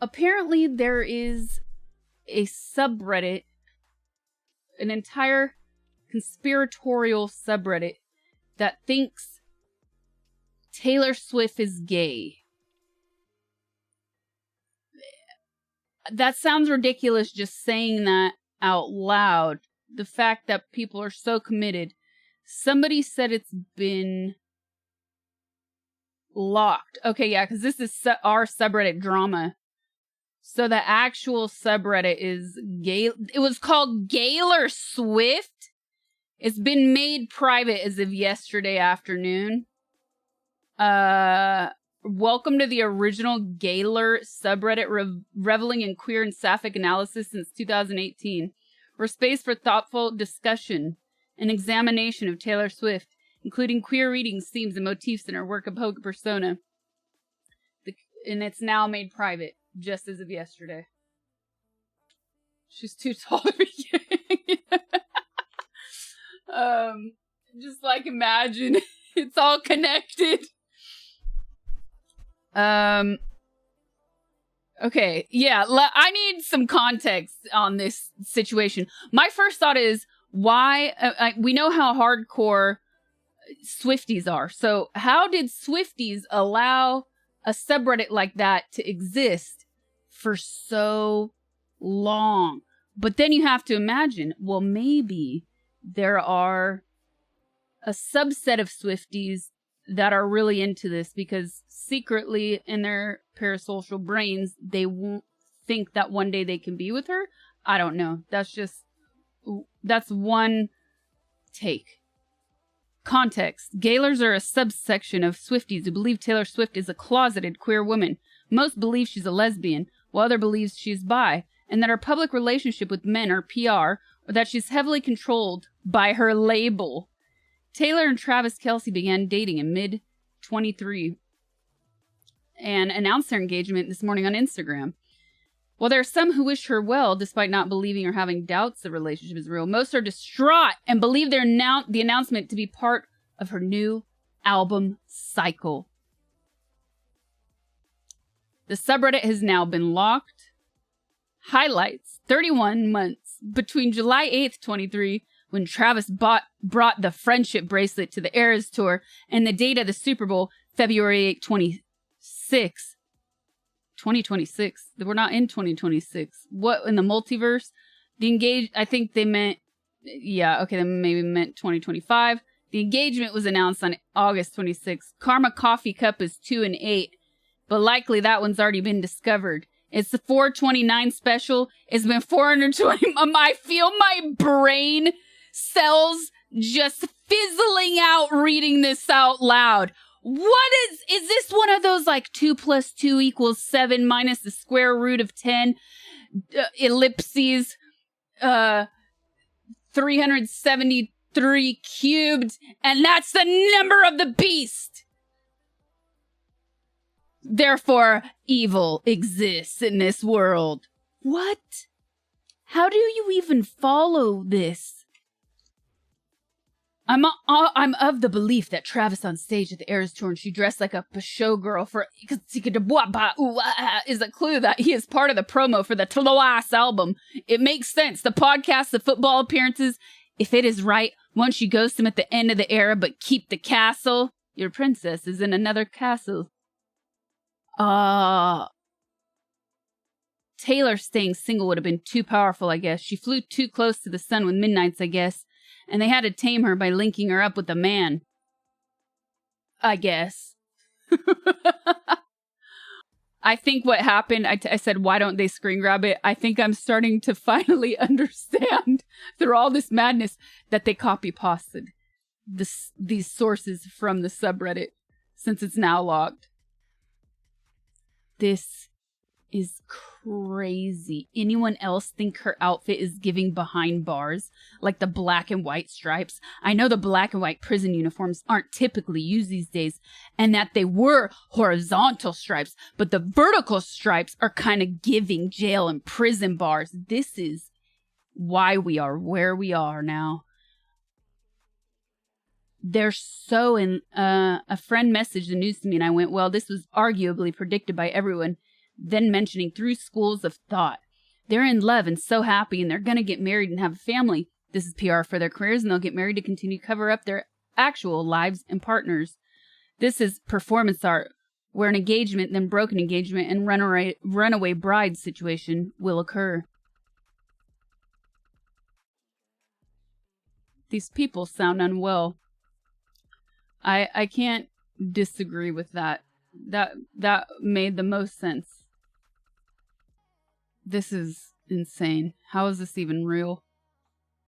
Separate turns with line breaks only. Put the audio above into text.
apparently there is a subreddit, an entire conspiratorial subreddit that thinks Taylor Swift is gay. That sounds ridiculous just saying that out loud. The fact that people are so committed. Somebody said it's been locked. Okay, yeah, because this is our subreddit drama. So the actual subreddit is it was called GaylorSwift. It's been made private as of yesterday afternoon. Welcome to the original Gaylor subreddit, reveling in queer and sapphic analysis since 2018. We're space for thoughtful discussion and examination of Taylor Swift, including queer readings, themes, and motifs in her work of Hoga persona. And it's now made private, just as of yesterday. She's too tall to be gay. Just like imagine it's all connected. Okay, yeah, I need some context on this situation. My first thought is, why, we know how hardcore Swifties are, so how did Swifties allow a subreddit like that to exist for so long? But then you have to imagine, well, maybe there are a subset of Swifties that are really into this because secretly in their parasocial brains, they won't think that one day they can be with her. I don't know. That's one take. Context. Gaylors are a subsection of Swifties who believe Taylor Swift is a closeted queer woman. Most believe she's a lesbian, while others believe she's bi, and that her public relationship with men are PR, or that she's heavily controlled by her label. Taylor and Travis Kelce began dating in mid-23 and announced their engagement this morning on Instagram. While there are some who wish her well, despite not believing or having doubts the relationship is real, most are distraught and believe the announcement to be part of her new album cycle. The subreddit has now been locked. Highlights: 31 months between July 8th, 23, when Travis brought the friendship bracelet to the Eras Tour, and the date of the Super Bowl, February 8th, 2026. We're not in 2026. What, in the multiverse? I think they meant, they maybe meant 2025. The engagement was announced on August 26th. Karma Coffee Cup is 2 and 8, but likely that one's already been discovered. It's the 429 special. It's been 420. I feel my brain cells just fizzling out reading this out loud. What is this one of those like 2 + 2 = 7 minus the square root of 10 ellipses 373 cubed, and that's the number of the beast. Therefore, evil exists in this world. What? How do you even follow this? I'm of the belief that Travis on stage at the Eras Tour and she dressed like a show girl is a clue that he is part of the promo for the Tloas album. It makes sense. The podcast, the football appearances. If it is right, won't she ghost him at the end of the era but keep the castle? Your princess is in another castle. Taylor staying single would have been too powerful, I guess. She flew too close to the sun with Midnights, I guess. And they had to tame her by linking her up with a man. I guess. I think what happened, I said, why don't they screen grab it? I think I'm starting to finally understand through all this madness that they copy-pasted these sources from the subreddit since it's now logged. This is crazy. Anyone else think her outfit is giving behind bars? Like the black and white stripes? I know the black and white prison uniforms aren't typically used these days, and that they were horizontal stripes, but the vertical stripes are kind of giving jail and prison bars. This is why we are where we are now. They're so in. A friend messaged the news to me, and I went, well, this was arguably predicted by everyone. then mentioning through schools of thought. They're in love and so happy, and they're going to get married and have a family. This is PR for their careers, and they'll get married to continue to cover up their actual lives and partners. This is performance art, where an engagement, then broken engagement, and runaway bride situation will occur. These people sound unwell. I can't disagree with that. That made the most sense. This is insane. How is this even real?